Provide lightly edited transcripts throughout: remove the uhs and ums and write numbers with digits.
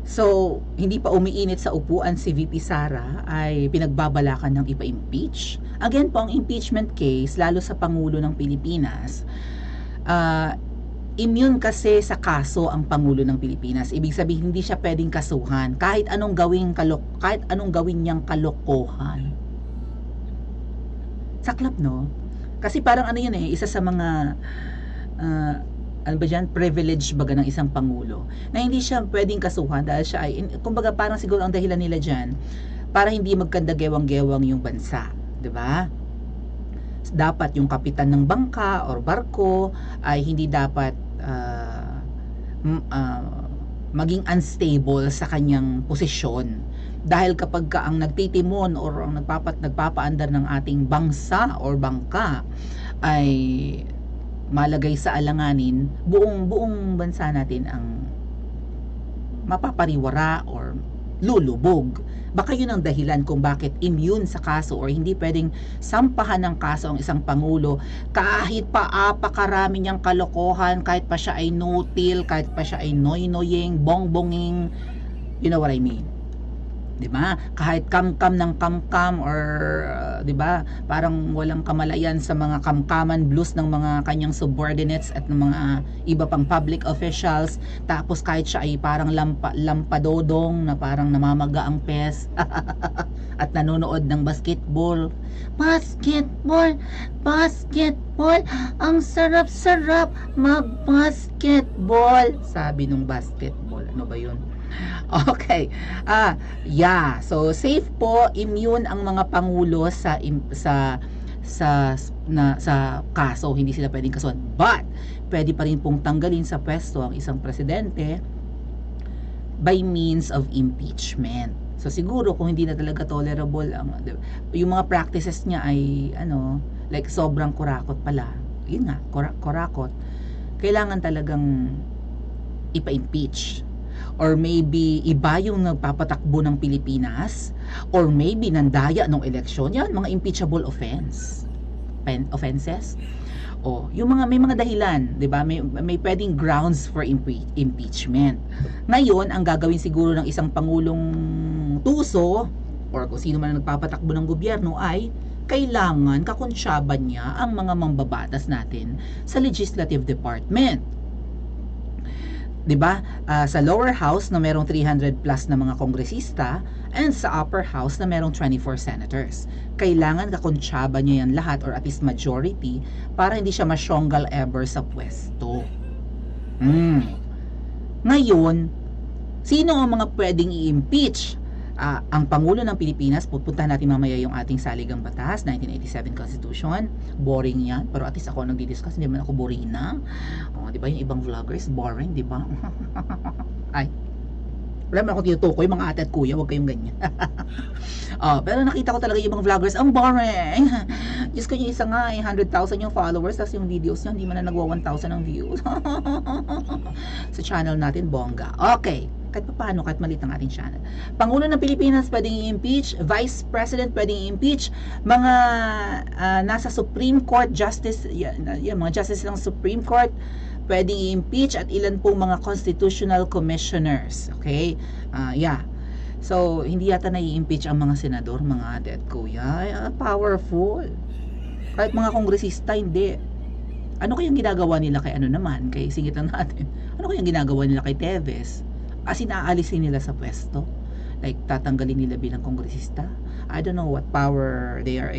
So, hindi pa umiinit sa upuan si VP Sara ay pinagbabalakan ng ipa-impeach. Again po, ang impeachment case, lalo sa Pangulo ng Pilipinas, ah, immune kasi sa kaso ang Pangulo ng Pilipinas. Ibig sabihin, hindi siya pwedeng kasuhan kahit anong gawin niyang kalokohan. Saklap, no? Kasi parang ano yun isa sa mga ano ba dyan, privilege baga ng isang pangulo na hindi siya pwedeng kasuhan dahil siya ay, kumbaga parang siguro ang dahilan nila dyan para hindi magkandagewang-gewang yung bansa, di ba? Dapat yung kapitan ng bangka or barko ay hindi dapat maging unstable sa kanyang posisyon, dahil kapag ka ang nagtitimon or ang nagpapaandar ng ating bangsa or bangka ay malagay sa alanganin, buong bansa natin ang mapapariwara or lulubog. Baka yun ang dahilan kung bakit immune sa kaso or hindi pwedeng sampahan ng kaso ang isang pangulo kahit pa apakarami niyang kalokohan, kahit pa siya ay nutil, kahit pa siya ay noy-noying, bongbonging, you know what I mean. 'Di ba? Kahit kamkam ng kamkam or 'di ba? Parang walang kamalayan sa mga kamkaman blues ng mga kanyang subordinates at ng mga iba pang public officials. Tapos kahit siya ay parang lampadodong na parang namamaga ang pes at nanonood ng basketball. Basketball, basketball, ang sarap-sarap mag-basketball. Sabi nung basketball. Ano ba 'yun? Okay. Yeah. So safe po, immune ang mga pangulo sa kaso, hindi sila pwedeng kasuhan. But pwede pa rin pong tanggalin sa pwesto ang isang presidente by means of impeachment. So siguro kung hindi na talaga tolerable yung mga practices niya ay like sobrang kurakot pala. Yun nga, kurakot. Kailangan talagang ipa-impeach. Or maybe iba yung nagpapatakbo ng Pilipinas, or maybe nandaya ng eleksyon. Yan, mga impeachable offenses. O, yung may mga dahilan, 'di ba? May pwedeng grounds for impeachment. Ngayon, ang gagawin siguro ng isang pangulong tuso or kung sino man ang nagpapatakbo ng gobyerno ay kailangan kakontsyaban niya ang mga mambabatas natin sa legislative department. 'Di ba? Sa lower house na merong 300 plus na mga kongresista and sa upper house na merong 24 senators. Kailangan kakontsaba niya yan lahat or at least majority para hindi siya masyonggal ever sa pwesto. Ngayon, sino ang mga pwedeng i-impeach? Ang Pangulo ng Pilipinas, pupuntahan natin mamaya yung ating saligang batas, 1987 Constitution. Boring yan, pero at least ako nagdi-discuss, hindi man ako boring na. Di ba yung ibang vloggers, boring, di ba? Ay, wala man ako tinutukoy, mga ate at kuya, huwag kayong ganyan. Pero nakita ko talaga yung ibang vloggers, ang boring. Diyos ko, yung isa nga, 100,000 yung followers, tapos yung videos niya, hindi man na nagwa 1,000 ang views. Sa channel natin, bongga. Okay. Kahit paano, kahit maliit ang ating channel. Pangulo ng Pilipinas pwedeng i-impeach, Vice President pwedeng i-impeach, mga nasa Supreme Court Justice, mga Justice ng Supreme Court pwedeng i-impeach at ilan pong mga Constitutional Commissioners. Okay? So, hindi yata na-i-impeach ang mga senador, mga ate at kuya. Powerful. Kahit mga kongresista, hindi. Ano kayang ginagawa nila kay kay singit lang natin. Ano kayang ginagawa nila kay Teves? As in, aalisin nila sa pwesto, like tatanggalin nila bilang kongresista. I don't know what power they are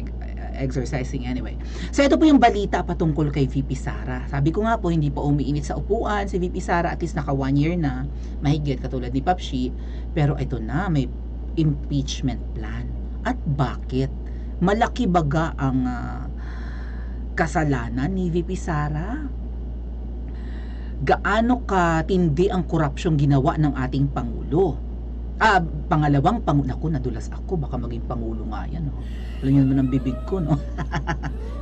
exercising anyway. So ito po yung balita patungkol kay VP Sara. Sabi ko nga po, hindi pa umiinit sa upuan si VP Sara, at least naka 1 year na mahigit katulad ni Papshi, pero ito na, may impeachment plan. At bakit? Malaki baga ang kasalanan ni VP Sara? Gaano katindi ang korupsyong ginawa ng ating Pangulo? Pangalawang Pangulo, naku, nadulas ako, baka maging Pangulo nga yan, no? Alam nyo naman ang bibig ko, no?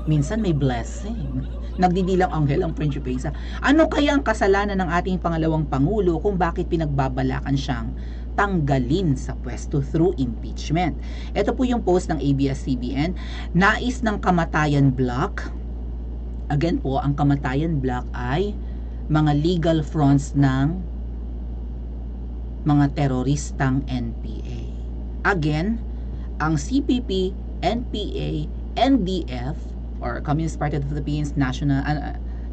Minsan may blessing. Nagdidilang anghel ang Prinsipe Isa. Ano kaya ang kasalanan ng ating pangalawang Pangulo kung bakit pinagbabalakan siyang tanggalin sa pwesto through impeachment? Ito po yung post ng ABS-CBN. Nais ng Kamatayan Block. Again po, ang Kamatayan Block ay mga legal fronts ng mga teroristang NPA. Again, ang CPP, NPA, NDF or Communist Party of the Philippines,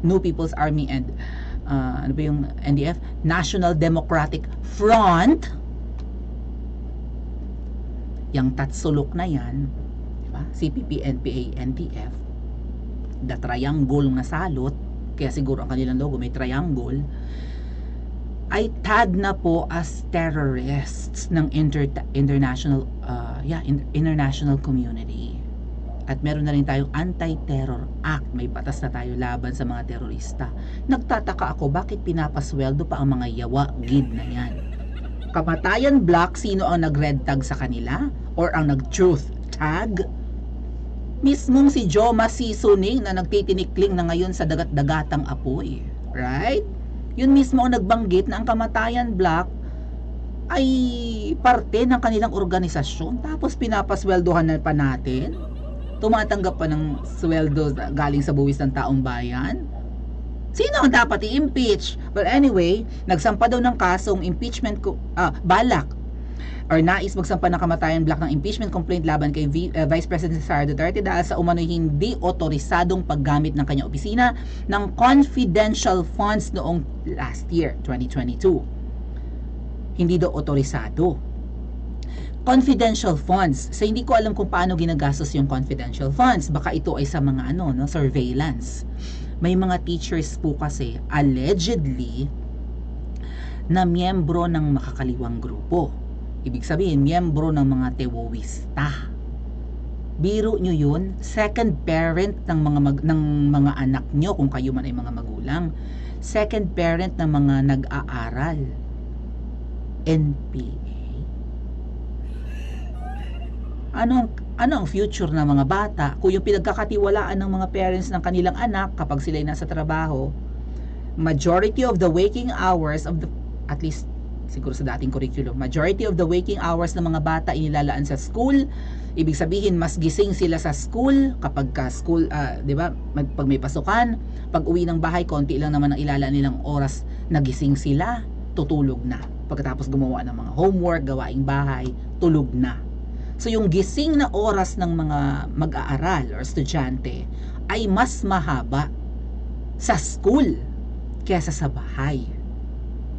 New People's Army, and ano ba yung NDF? National Democratic Front. Yang tatsulok na yan, diba? CPP, NPA, NDF, the triangle nga salot, kaya siguro ang kanilang logo may triangle, ay tag na po as terrorists ng international international community. At meron na rin tayong Anti-Terror Act, may batas na tayo laban sa mga terorista. Nagtataka ako bakit pinapasweldo pa ang mga yawa gid na yan. Kamatayan Black, sino ang nag-red tag sa kanila or ang nag-truth tag? Mismong si Joma Sisuning na nagtitinikling na ngayon sa dagat-dagatang apoy, right? Yun mismo ang nagbanggit na ang Kamatayan Black ay parte ng kanilang organisasyon, tapos pinapasweldohan na pa natin, tumatanggap pa ng sweldo galing sa buwis ng taong bayan. Sino ang dapat i-impeach? Well, anyway, nagsampa daw ng kasong impeachment balak or nais magsampa ng Kamatayan Black ng impeachment complaint laban kay Vice President Sara Duterte dahil sa umano'y hindi otorisadong paggamit ng kanyang opisina ng confidential funds noong last year, 2022. Hindi daw otorisado. Confidential funds. So, hindi ko alam kung paano ginagastos yung confidential funds. Baka ito ay sa mga surveillance. May mga teachers po kasi allegedly na miyembro ng makakaliwang grupo. Ibig sabihin, miyembro ng mga terorista. Biro nyo yun, second parent ng mga anak nyo kung kayo man ay mga magulang. Second parent ng mga nag-aaral. NPA. Ano ang future ng mga bata kung yung pinagkakatiwalaan ng mga parents ng kanilang anak kapag sila ay nasa trabaho, majority of the waking hours of the, at least siguro sa dating curriculum, majority of the waking hours ng mga bata inilalaan sa school. Ibig sabihin mas gising sila sa school kapag school, 'di ba? Pag may pasukan, pag uwi ng bahay, konti lang naman ang ilalaan nilang oras na gising sila, tutulog na. Pagkatapos gumawa ng mga homework, gawaing bahay, tulog na. So yung gising na oras ng mga mag-aaral or estudyante ay mas mahaba sa school kaysa sa bahay.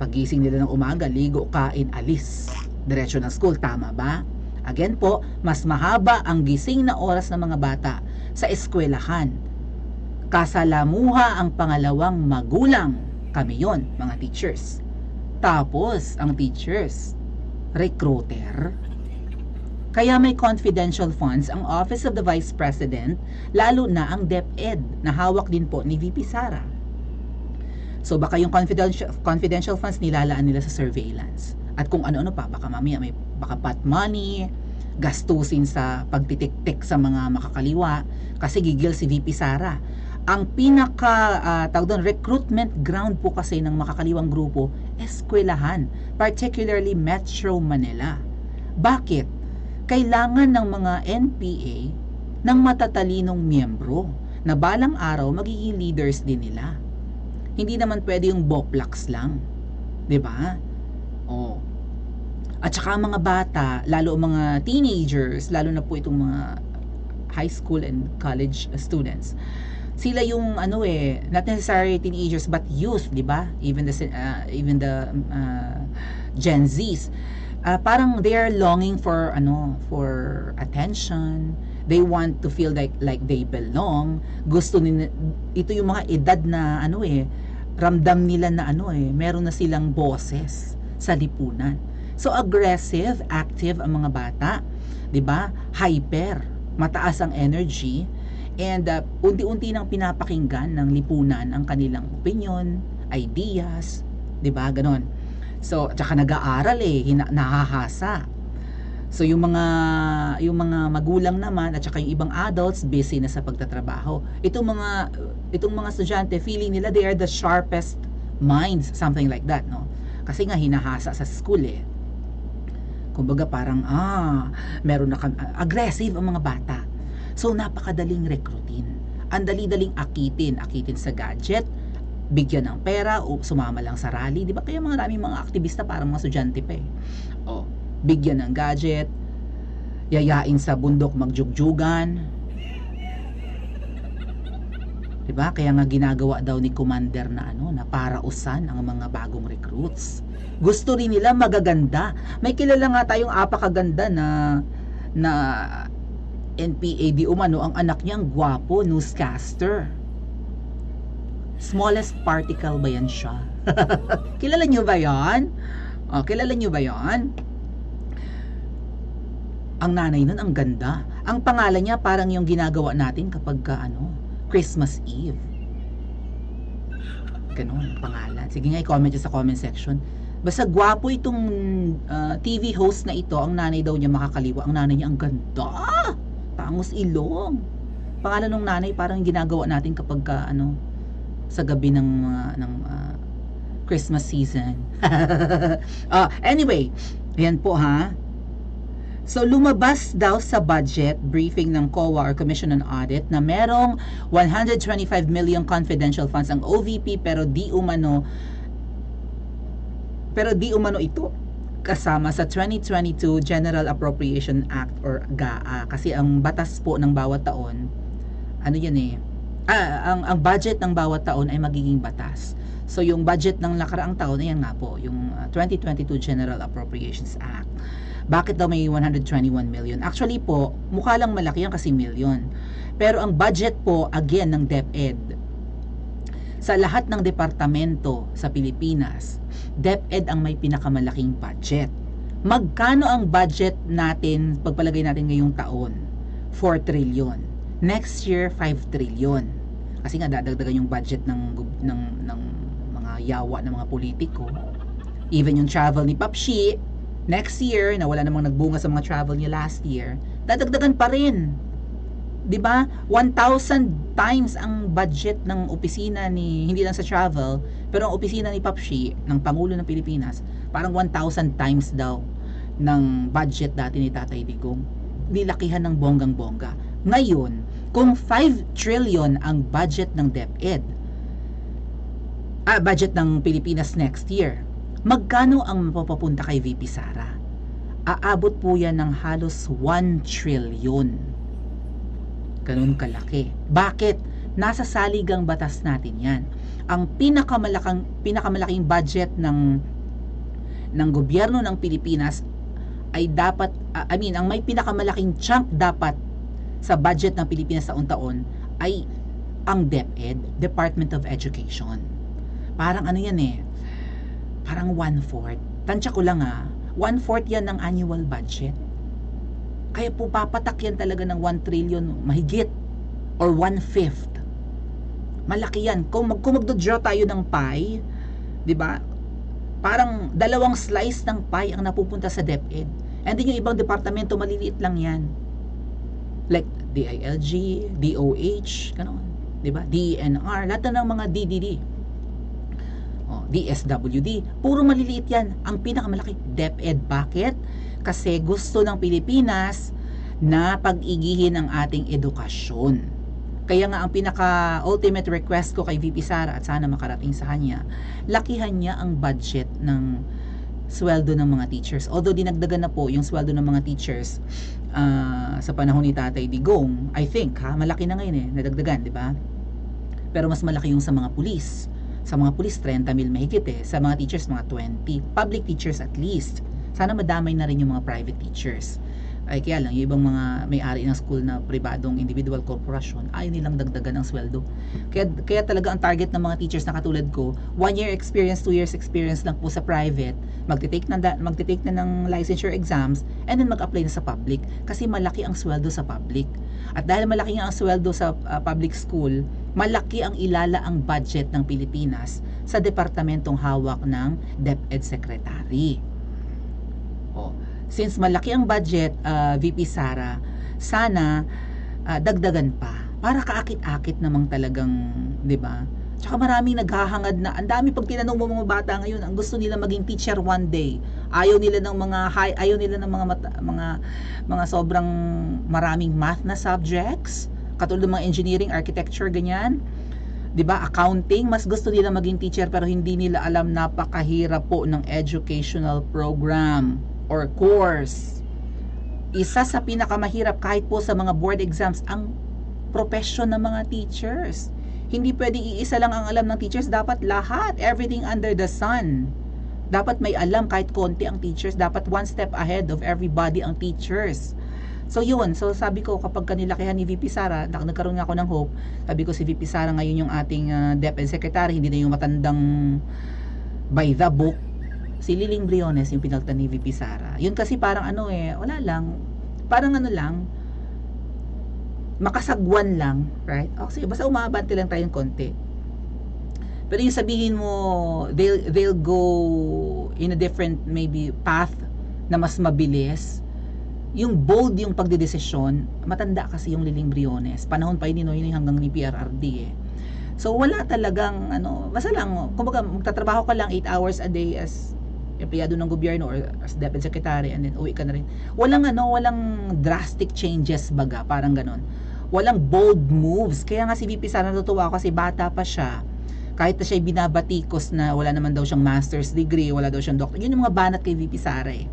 Pagising nila ng umaga, ligo, kain, alis, diretso ng school, tama ba? Again po, mas mahaba ang gising na oras ng mga bata sa eskwelahan. Kasalamuha ang pangalawang magulang. Kami yon, mga teachers. Tapos, ang teachers, recruiter. Kaya may confidential funds ang Office of the Vice President, lalo na ang DepEd na hawak din po ni VP Sara. So baka yung confidential funds nilalaan nila sa surveillance. At kung ano-ano pa, baka mamaya may baka pot money, gastusin sa pagtitik-tik sa mga makakaliwa kasi gigil si VP Sara. Ang pinaka recruitment ground po kasi ng makakaliwang grupo, eskwelahan, particularly Metro Manila. Bakit? Kailangan ng mga NPA ng matatalinong miyembro na balang araw magiging leaders din nila. Hindi naman pwede yung boplax lang. 'Di ba? Oh. At saka mga bata, lalo mga teenagers, lalo na po itong mga high school and college students. Sila yung not necessarily teenagers but youth, 'di ba? Even the Gen Zs. Parang they are longing for attention. They want to feel like they belong. Gusto nila, ito yung mga edad na ramdam nila na meron na silang boses sa lipunan. So aggressive, active ang mga bata, 'di ba? Hyper, mataas ang energy, and unti-unti nang pinapakinggan ng lipunan ang kanilang opinion, ideas, 'di ba? Ganon. So, tsaka nag-aaral nahahasa. So, yung mga magulang naman at tsaka yung ibang adults busy na sa pagtatrabaho. Itong mga estudyante, feeling nila they are the sharpest minds, something like that, no? Kasi nga hinahasa sa school Kumbaga parang meron na aggressive ang mga bata. So, napakadaling rekrutin. Ang dali-daling akitin sa gadget, bigyan ng pera o sumama lang sa rally, di ba? Kaya maraming mga aktivista parang mga estudyante pa eh. O, bigyan ng gadget, yayain sa bundok magjugjugan, di ba? Kaya nga ginagawa daw ni commander na na parausan ang mga bagong recruits. Gusto rin nila magaganda. May kilala nga tayong apakaganda na NPA di umano, ang anak niyang gwapo, newscaster. Smallest particle ba yan siya? Kilala niyo ba yan? Kilala niyo ba yan? Ang nanay nun, ang ganda. Ang pangalan niya parang yung ginagawa natin kapag Christmas Eve. Ganon, pangalan. Sige nga, i-comment nyo sa comment section. Basta gwapo itong TV host na ito. Ang nanay daw niya makakaliwa. Ang nanay niya, ang ganda. Tangos ilong. Pangalan ng nanay parang ginagawa natin kapag sa gabi ng Christmas season. Anyway, yan po ha. So lumabas daw sa budget briefing ng COA or Commission on Audit na merong 125 million confidential funds ang OVP pero di umano ito kasama sa 2022 General Appropriation Act or GAA, kasi ang batas po ng bawat taon ang budget ng bawat taon ay magiging batas. So yung budget ng nakaraang taon, ayan nga po, yung 2022 General Appropriations Act. Bakit daw may 121 million? Actually po, mukha lang malaki yan kasi million. Pero ang budget po, again, ng DepEd, sa lahat ng departamento sa Pilipinas, DepEd ang may pinakamalaking budget. Magkano ang budget natin, pagpalagay natin ngayong taon? 4 trillion. Next year, 5 trillion. Kasi nga dadagdagan yung budget ng mga yawa ng mga politiko. Even yung travel ni Papshi, next year, na wala namang nagbunga sa mga travel niya last year, dadagdagan pa rin. 'Di ba? 1,000 times ang budget ng opisina ni, hindi lang sa travel, pero ang opisina ni Papshi, ng Pangulo ng Pilipinas, parang 1,000 times daw ng budget dati ni Tatay Digong. Nilakihan ng bonggang-bongga. Ngayon, kung 5 trillion ang budget ng DepEd, budget ng Pilipinas next year, magkano ang mapapapunta kay VP Sara? Aabot po yan ng halos 1 trillion. Ganun kalaki. Bakit? Nasa saligang batas natin yan. Ang pinakamalaking budget ng gobyerno ng Pilipinas ay dapat, ang may pinakamalaking chunk dapat sa budget ng Pilipinas taon-taon ay ang DepEd, Department of Education. Parang parang 1/4. Tansya ko lang 1/4 yan ng annual budget. Kaya po papatak yan talaga ng 1 trillion mahigit or 1/5. Malaki yan. Kung magdo-draw tayo ng pie, 'di ba? Parang 2 slice ng pie ang napupunta sa DepEd. And then yung ibang departamento maliliit lang yan. Like DILG, DOH, ganoon, 'di ba? DENR, lahat ng mga DDD. DSWD, puro maliliit yan. Ang pinakamalaki, DepEd. Bakit? Kasi gusto ng Pilipinas na pag-igihin ang ating edukasyon. Kaya nga ang pinaka-ultimate request ko kay VP Sara, at sana makarating sa kanya, lakihan niya ang budget ng sweldo ng mga teachers. Although dinagdagan na po yung sweldo ng mga teachers sa panahon ni Tatay Digong, I think, malaki na ngayon nadagdagan, di ba? Pero mas malaki yung sa mga pulis. Sa mga pulis, 30 mil mahigit Sa mga teachers, mga 20. Public teachers at least. Sana madamay na rin yung mga private teachers. Ay kaya lang, yung ibang mga may-ari ng school na pribadong individual corporation, ayaw nilang dagdagan ang sweldo. Kaya talaga ang target ng mga teachers na katulad ko, 1 year experience, 2 years experience lang po sa private, magtitake na ng licensure exams, and then mag-apply na sa public. Kasi malaki ang sweldo sa public. At dahil malaki ang sweldo sa public school, malaki ang ilalaang budget ng Pilipinas sa departamentong hawak ng DepEd Secretary. Since malaki ang budget, VP Sara, sana dagdagan pa para kaakit-akit namang talagang, 'di ba? Tsaka maraming naghahangad na, ang dami pag tinanong mo mga bata ngayon, ang gusto nila maging teacher one day. Ayaw nila ng mga sobrang maraming math na subjects, katulad ng mga engineering, architecture, ganyan. 'Di ba, accounting, mas gusto nila maging teacher pero hindi nila alam napakahirap po ng educational program or course. Isa sa pinakamahirap kahit po sa mga board exams ang profession ng mga teachers. Hindi pwedeng iisa lang ang alam ng teachers, dapat lahat, everything under the sun. Dapat may alam kahit konti ang teachers, dapat one step ahead of everybody ang teachers. So yun, so sabi ko kapag kanilakihan ni VP Sara, nagkaroon nga ako ng hope. Sabi ko si VP Sara ngayon yung ating DepEd Secretary, hindi na yung matandang by the book. Si Liling Briones yung pinalitan ni VP Sara. Yun kasi parang wala lang. Parang lang, makasagwan lang, right? Okay, basta umabante lang tayong konti. Pero yung sabihin mo, they'll go in a different maybe path na mas mabilis. Yung bold yung pagdedesisyon, matanda kasi yung Liling Briones. Panahon pa yun yun hanggang ni PRRD eh. So wala talagang basta lang, kumbaga magtatrabaho ka lang 8 hours a day as empleyado ng gobyerno or as DepEd Secretary and then uwi ka na rin. Walang drastic changes baga, parang ganon. Walang bold moves. Kaya nga si VP Sara natutuwa ako kasi bata pa siya. Kahit na siya binabatikos na wala naman daw siyang master's degree, wala daw siyang doctorate. Yun yung mga banat kay VP Sara eh.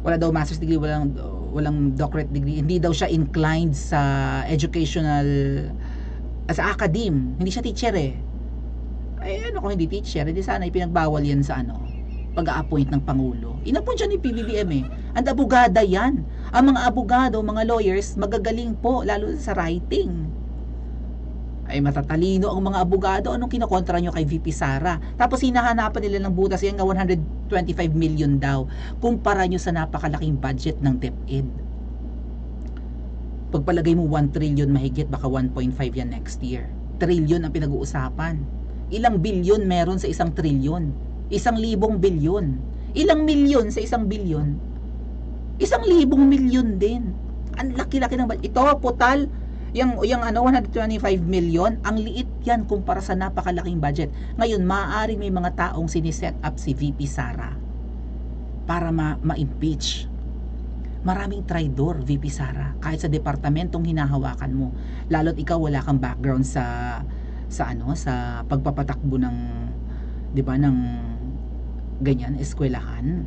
Wala daw master's degree, walang doctorate degree. Hindi daw siya inclined sa educational as academe. Hindi siya teacher eh. Ay kung hindi teacher, hindi sana ipinagbawal yan sa pag-a-appoint ng Pangulo. In-appoint siya ni PBBM eh. Ang abogada yan. Ang mga abogado, mga lawyers, magagaling po, lalo sa writing. Ay matatalino ang mga abogado. Anong kinokontra nyo kay VP Sara? Tapos hinahanapan nila ng butas, yan nga 125 million daw. Kumpara nyo sa napakalaking budget ng DepEd. Pagpalagay mo 1 trillion mahigit, baka 1.5 yan next year. Trillion ang pinag-uusapan. Ilang bilyon meron sa 1 trillion? 1,000 bilyon. Ilang milyon sa 1 bilyon? 1,000 milyon din. Ang laki-laki ng budget. Ito, putal, yung 125 million, ang liit yan kumpara sa napakalaking budget. Ngayon, maaari may mga taong siniset up si VP Sara para ma-impeach. Maraming traidor, VP Sara, kahit sa departamentong hinahawakan mo. Lalo't ikaw wala kang background sa pagpapatakbo ng, 'di ba, ng ganyan, eskwelahan.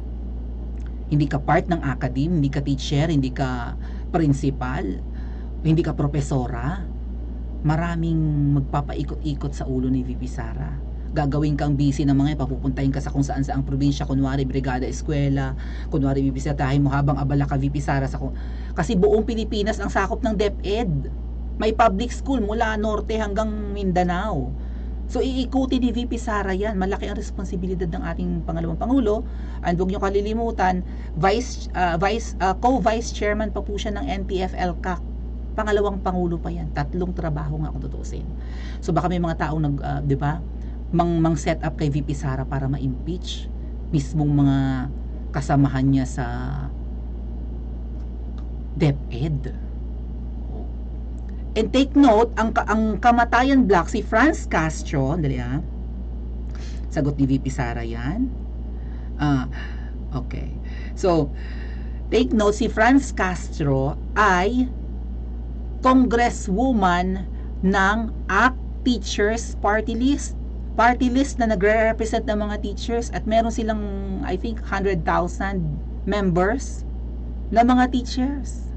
Hindi ka part ng academe, hindi ka teacher, hindi ka principal, hindi ka profesora. Maraming magpapaikot-ikot sa ulo ni VP Sara. Gagawin kang busy ng mga papupuntahin ka sa kung saan saang probinsya, kunwari brigada eskwela, kunwari bibisitahin mo habang abala ka VP Sara kasi buong Pilipinas ang sakop ng DepEd. May public school mula norte hanggang Mindanao. So iikuti ni VP Sara yan. Malaki ang responsibilidad ng ating pangalawang pangulo. And huwag nyo kalilimutan, co-vice chairman pa po siya ng NTF-ELCAC. Pangalawang pangulo pa yan. 3 trabaho nga kung tutusin. So baka may mga taong di ba, mang set up kay VP Sara para ma-impeach mismong mga kasamahan niya sa DepEd. And take note, ang kamatayan block, si Franz Castro, sagot ni VP Sara yan. Okay. So, take note, si Franz Castro ay congresswoman ng ACT Teachers Party List. Party list na nagre-represent ng mga teachers at meron silang, I think, 100,000 members na mga teachers.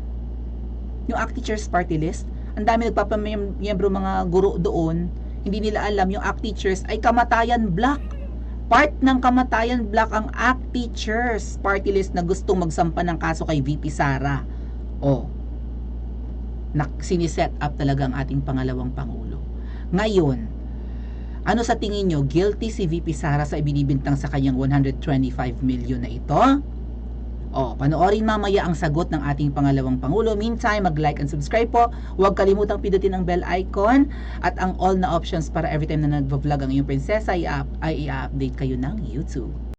Yung ACT Teachers Party List, ang dami nagpapamiyembro mga guro doon, hindi nila alam yung ACT Teachers ay kamatayan block. Part ng kamatayan block ang ACT Teachers Party List na gustong magsampa ng kaso kay VP Sara. Siniset up talaga ang ating pangalawang pangulo. Ngayon, ano sa tingin nyo, guilty si VP Sara sa ibinibintang sa kanyang 125 million na ito? Panoorin mamaya ang sagot ng ating pangalawang pangulo. Meantime, mag-like and subscribe po. Huwag kalimutang pindutin ang bell icon at ang all na options para every time na nag-vlog ang iyong prinsesa ay i-update kayo ng YouTube.